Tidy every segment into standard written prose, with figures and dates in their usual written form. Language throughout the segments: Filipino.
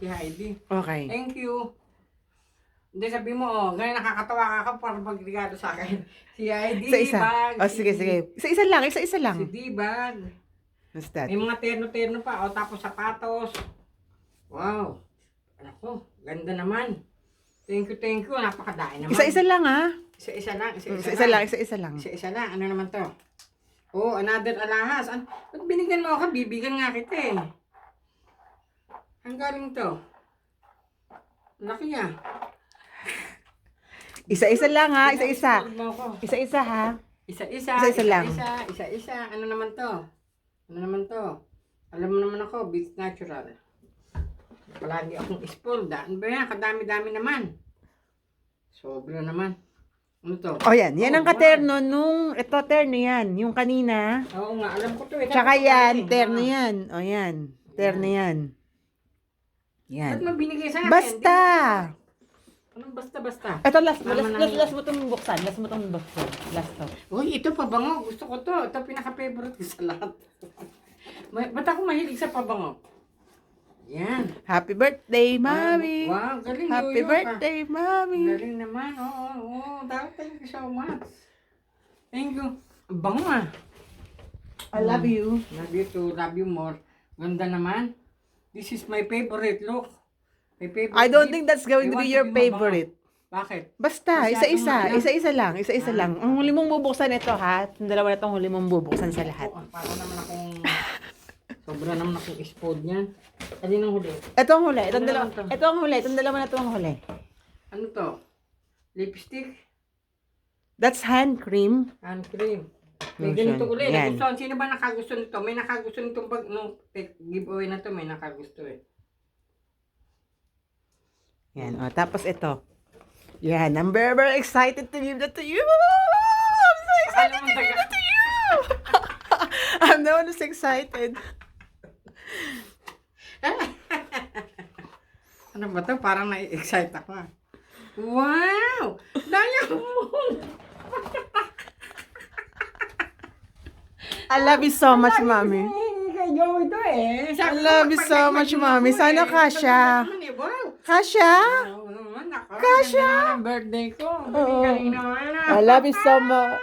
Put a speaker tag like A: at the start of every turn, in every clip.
A: si Heidi.
B: Okay.
A: Thank you. Hindi, sabi mo, oh, ganyan nakakatawa ka para magregalo sa akin. Si Heidi,
B: Isa-isa.
A: bag.
B: Oh, sige, sige. Isa-isa lang, isa-isa
A: Si
B: lang.
A: D-bag.
B: What's that?
A: May mga terno-terno pa. O, tapos sapatos. Wow. Ako, ganda naman. Thank you, thank you. Napakadami naman.
B: Isa-isa lang, ha?
A: Isa-isa lang.
B: Isa-isa lang, isa-isa lang.
A: Isa-isa lang. Ano naman to? Oh, another alahas. Pag binigyan mo ako, bibigyan nga kita eh. Ang galing to. Laki niya.
B: Isa-isa lang, ha? Isa-isa.
A: Mo ako.
B: Isa-isa, ha?
A: Isa-isa.
B: Isa-isa lang.
A: Isa-isa. Ano naman to? Ano naman to? Alam mo naman ako, beef natural. Palagi akong spoiled. Ano ba yan? Kadami-dami naman. Sobra naman. Ano to?
B: O, yan. Yan ang
A: wow.
B: katerno nung... Ito, terno yan. Yung kanina.
A: Oo nga, alam ko to eh.
B: Tsaka
A: Dapat
B: yan,
A: ko
B: terno
A: eh.
B: yan. O, yan. Terno yan. Yan.
A: Ba't mo binigay sa akin?
B: Basta!
A: Anong basta-basta?
B: Ito, last mo.
A: Tama na
B: Last mo itong buksan. Last mo itong buksan. Last to.
A: Uy, ito pabango. Gusto ko to. Ito pinaka-favorite ko sa lahat. Ba't ako mahilig sa pabango? Yan.
B: Happy birthday, Mami!
A: Wow, galing.
B: Happy
A: Yoyo,
B: birthday, Mami!
A: Galing naman. Oo. Thank you so much. Thank you. Ang bango ah.
B: I love you.
A: Love you too. Love you more. Ganda naman. This is my favorite. Look. My favorite.
B: I don't
A: gift.
B: think that's going
A: I
B: to
A: want
B: be your
A: mabango.
B: favorite.
A: Bakit?
B: Basta,
A: Masyadong
B: isa-isa.
A: ano?
B: Isa-isa lang. Isa-isa lang. Ang huli mong bubuksan ito, ha? Yung dalawa na itong huli mong bubuksan sa lahat.
A: Oo, parang naman akong... Sobra naman akong spoiled niyan. Kaninang huli?
B: Ito ang huli. Itong
A: Ano
B: dalawa.
A: naman to?
B: Ito ang huli. Itong dalawa na ito ang huli.
A: Ano to? Lipstick?
B: That's hand cream.
A: Hand cream. May
B: Lotion.
A: ganito ulit.
B: Yan.
A: Nagustuhan. Sino ba nakagusto nito? May nakagusto nitong pag nung giveaway na to, may nakagusto eh.
B: Yan. O, tapos ito. Yan. I'm very, very excited to give that to you. I'm so excited to give that to you. I'm the one who's excited.
A: Ano ba to? Parang na-excite ako ah. Wow! Diamond!
B: I love you so much, Mami.
A: Kay Joey to eh.
B: I love you so much, Mami. Sana kasya.
A: Wow!
B: Kasha?
A: Oo naman ako.
B: Kasya?
A: Ganda naman ang birthday ko.
B: Oo.
A: Galing naman ah.
B: I love you so much.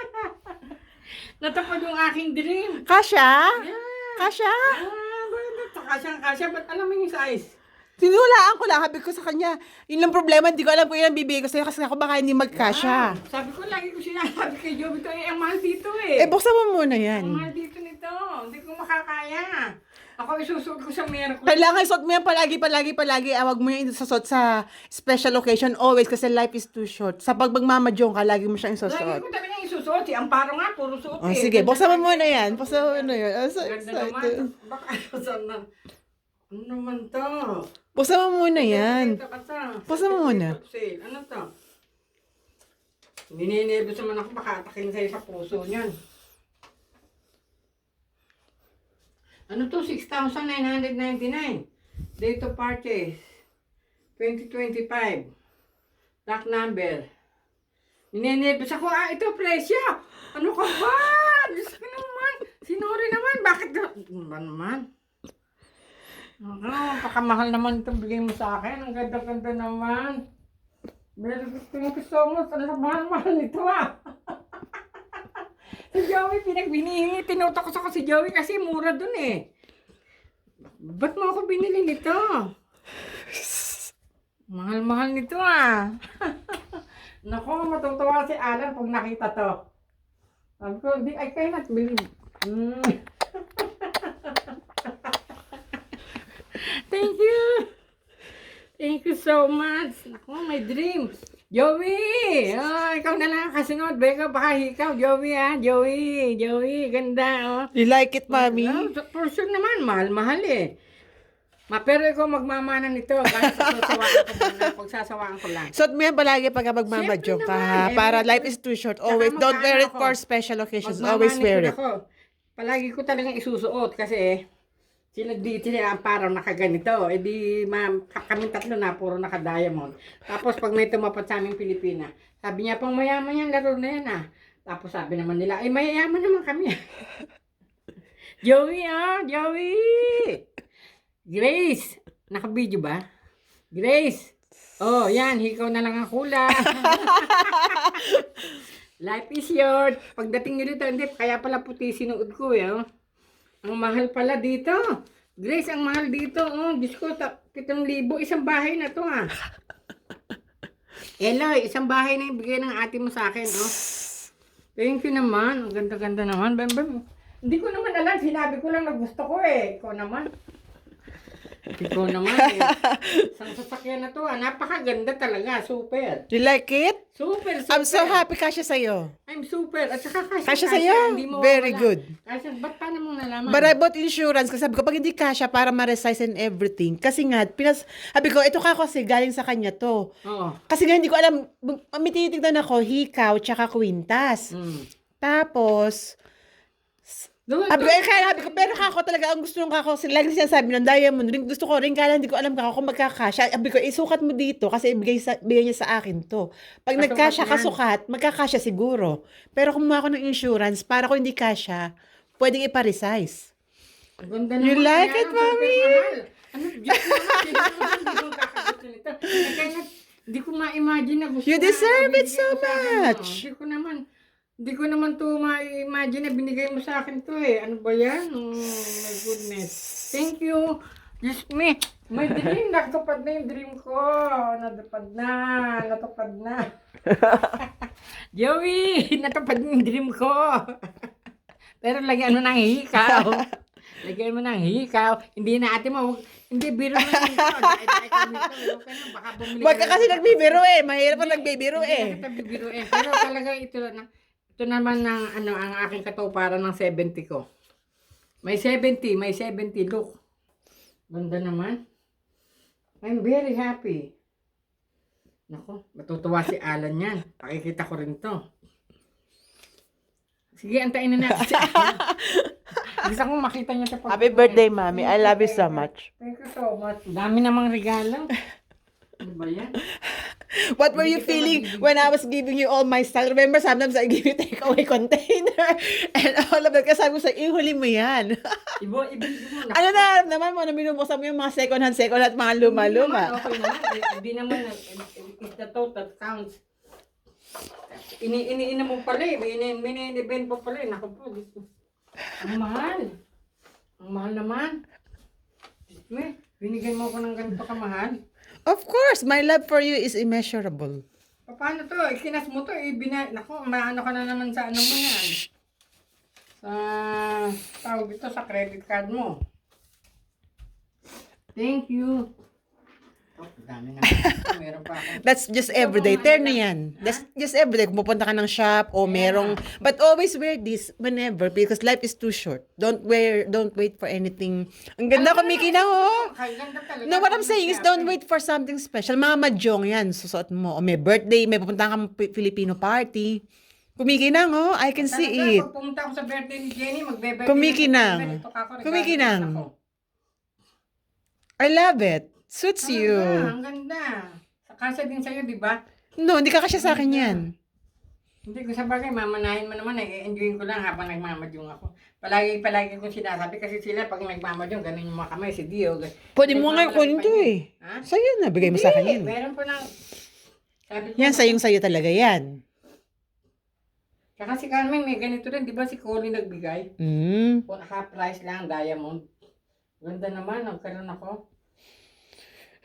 A: Natapad yung aking dream.
B: Kasha?
A: Yeah.
B: Kasha?
A: Kasya, ba't alam mo yung size?
B: Sinulaan ko lang, sabi ko sa kanya, yun lang problema, hindi ko alam kung yun ang bibigay ko sa'yo kasi ako baka hindi magkasya.
A: Sabi ko, lagi ko sinasabi kay Joey, ito ang mahal dito eh.
B: Eh, buksan mo muna
A: Ang
B: yan.
A: mahal dito nito. Hindi ko makakaya. Ako isusuot ko sa Miracle.
B: Kailangan suot mo yan palagi. Awag mo yan isusot sa special occasion always kasi life is too short. Sa pagmamadyong ka, lagi mo siyang
A: Lagi
B: isusuot.
A: ko talaga isusuot. Si Amparo nga, puro suot
B: Oh,
A: eh.
B: sige, buksan mo muna yan. Buksan mo muna yan. I'm so
A: Ganda naman.
B: excited.
A: Baka saan na. Ano naman to?
B: Buksan mo muna yan.
A: Ito ka to.
B: Buksan mo muna.
A: Ano to? Nininebos naman ako, baka atakin sa'yo sa puso niyan. Ano to? 6,999. Date of purchase. 2025. Lock number. Nininebos ako. Ah, ito presyo. Ano ka ba? Diyos ko naman. Sinuri naman. Bakit? Ba naman? Pakamahal naman itong bigay mo sa akin. Ang ganda-ganda naman. Very good. Thank you so much. Ang mahal nito ah. Si Joey, pinagbinihingi. Tinutok ko si Joey kasi mura dun eh. Ba't mo ako binili nito? Mahal-mahal nito ah. Naku, matutuwa si Alan pag nakita to. Sabi ko, I cannot believe. Thank you. Thank you so much. Naku, my dream. Joey! Oh, ikaw na lang kasunod. Beka, baka ikaw. Joey ah. Joey. Ganda oh.
B: You like it, Mami?
A: For sure naman. Mahal eh. Pero ikaw magmamana nito. Kahit pagsasawaan ko lang.
B: Suot mo yan palagi pag magmamadyong
A: Siyempre
B: ka.
A: naman.
B: Para life is too short. Always, don't wear it for special occasions. Always wear it.
A: Ako. Palagi ko talagang isusuot kasi sila dito sila ang parang nakaganito. Eh di kami tatlo na puro naka-diamond. Tapos pag may tumapat sa aming Pilipina, sabi niya pang mayaman yan, laro na yan ah. Tapos sabi naman nila, ay mayayaman naman kami. Joey ah, Joey! Grace, naka-video ba? Grace! Oh, yan. Hikaw na lang ang kulay. Life is short. Pagdating nyo dito, hindi. Kaya pala puti sinuod ko eh. Oh. Ang mahal pala dito. Grace, ang mahal dito. Oh, Diyos ko, 7,000. Isang bahay na to ah. Eloy, isang bahay na ibigay ng ate mo sa akin. Oh. Thank you naman. Ang ganda-ganda naman. Bam. Hindi ko naman alam. Sinabi ko lang na gusto ko eh. Ikaw naman. Ikaw naman eh. Isang sasakyan na to ah. Napakaganda talaga. Super.
B: You like it?
A: Super.
B: I'm so happy kasya sa'yo.
A: I'm super. At saka
B: Kasya sa'yo?
A: Hindi mo
B: Very
A: wala.
B: good.
A: Kasya, ba't paano mong nalaman?
B: But I bought insurance kasi sabi ko, pag hindi kasya para ma-resize and everything. Kasi nga, sabi ko, ito ka kasi galing sa kanya to.
A: Oo.
B: Kasi nga hindi ko alam, may tinitignan ako, hikaw, tsaka kwintas. Tapos, sabi ko, pero kako talaga, ang gusto ng kako, lagi siya sabi ng diamond ring, gusto ko rin, kaya hindi ko alam kako kung magkakasya. Sabi ko, isukat mo dito kasi bigay niya sa akin to. Pag nagkasya, kasukat, magkakasya siguro. Pero kumuha ako ng insurance, para kung hindi kasya, pwedeng ipa-resize. You like it, Mami?
A: Ano, Diyos ko naman, hindi ko kakagusto nito. Kaya hindi ko ma-imagine na gusto
B: You
A: na
B: deserve it
A: binigay
B: so
A: mo sa akin,
B: much.
A: Hindi ko naman to ma-imagine na binigay mo sa akin to eh. Ano ba yan? Oh, my goodness. Thank you. Diyos me. My dream. Natupad na yung dream ko. Natupad na. Joey! Natupad na yung dream ko. Pero lagyan mo ng hikaw. Lagyan mo ng hikaw. Hindi na ate mo. Hindi, biro na yun ito. Dahil kami ito. Baka bumili
B: Wag ka kasi nagbibiro eh. Mahirap pa nagbibiro eh.
A: Hindi na kita bibiruin. Pero talaga ito naman ng ang aking katuparan ng 70 ko. May 70. Look. Ganda naman. I'm very happy. Nako, matutuwa si Alan yan. Pakikita ko rin to. Sige, antayin na natin si Alan. Gusto kong makita niya sa pag-
B: Happy birthday, Mami. I love you so much.
A: Thank you so much. Dami namang regalo. Ano ba yan?
B: What were you feeling when I was giving you all my style? Remember, sometimes I give you takeaway container and all of that. Kasi sabi ko sa ihuli mo yan.
A: Ibigay mo na.
B: Ano na, naman mo, na binubuksan mo yung mga second hand, mga luma-luma.
A: Okay naman. Hindi naman. It's the total counts. Iniina mo pala eh. Mini-event mo pala eh. Naku po. Ang mahal. Ang mahal naman. Binigyan mo ko ng ganito kamahal.
B: Of course, my love for you is immeasurable.
A: Paano to? Ikinas mo to. Naku, maano ka na naman sa ano mo yan. Sa tawag ito sa credit card mo. Thank you. Oh, dami na. Meron pa ako.
B: That's just everyday. Turn na yan. That's just everyday. Kung pupunta ka ng shop o merong... But always wear this whenever because life is too short. Don't wait for anything. Ang ganda ko, Mickey na oh.
A: Ay, ganda talaga.
B: No, what I'm saying is don't wait for something special. Mga mahjong yan, susuot mo. O may birthday, may pupunta kang Filipino party. Kumikinang, oh. I can see it.
A: Pag pumunta ako sa birthday ni Jenny, magbe-birthday.
B: Kumikinang. Kumikinang. I love it. Suits you.
A: Ang ganda. Kasya din sa'yo, di ba?
B: No, hindi ka kasya sa akin yan.
A: Hindi ko sa bagay, mamanahin mo naman eh. Enjoyin ko lang habang nagmamadyong ako. Palagi ko sinasabi kasi sila pag nagmamadyong, ganun yung mga kamay, si Dio.
B: Pwede mo nga kunin to eh.
A: Ha?
B: Sa'yo na, bigay mo sa akin yan.
A: Meron po ng... Sabi ko,
B: Yan, sa'yo talaga yan.
A: Tsaka si Carmen, may ganito rin. Di ba si Colin nagbigay? Half price lang, diamond. Ganda naman, nagkaroon ako.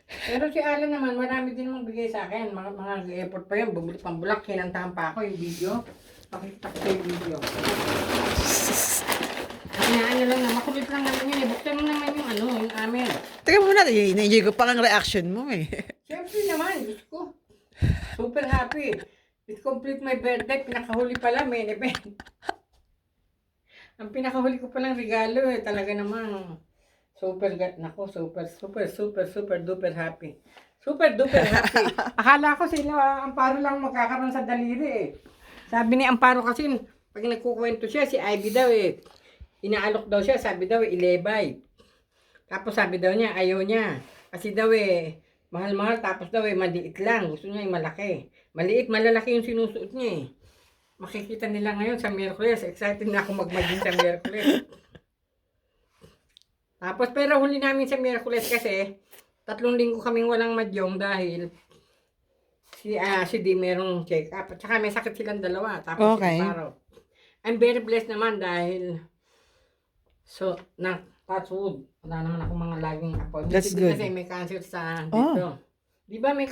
A: Pero si Alan naman, marami din namang bigay sa akin. Mga effort pa yun. Bumili pang bulak. Kinantahan pa ako yung video. Pakita ko yung video. Ano lang na, makulit lang naman yun. Buksan mo naman yung yung amin.
B: Teka muna, na-enjoy ko pa ang reaction mo eh.
A: Siyempre naman, Diyos ko. Super happy. It complete my birthday. Pinakahuli pala, may event. Ang pinakahuli ko palang regalo eh. Talaga namang super duper happy. Super duper happy. Akala ko sila, Amparo lang magkakaroon sa daliri eh. Sabi ni Amparo kasi, pag nagkukwento siya, si Ivy daw eh. Inaalok daw siya, sabi daw ilebay. Tapos sabi daw niya, ayaw niya. Kasi daw eh, mahal-mahal, tapos daw eh, maliit lang. Gusto niya yung malaki. Maliit, malalaki yung sinusuot niya eh. Makikita nila ngayon sa Miyerkules. Excited na ako magmagin sa Miyerkules. Tapos, pero huli namin sa Miyerkules kasi, 3 linggo kaming walang madyong dahil si Di merong check up. At saka may sakit silang dalawa. Tapos
B: Okay.
A: si Paro. I'm very blessed naman dahil touch wood. Wala naman ako mga laging appointment.
B: That's
A: Hindi
B: good.
A: kasi may cancer sa dito. Di ba may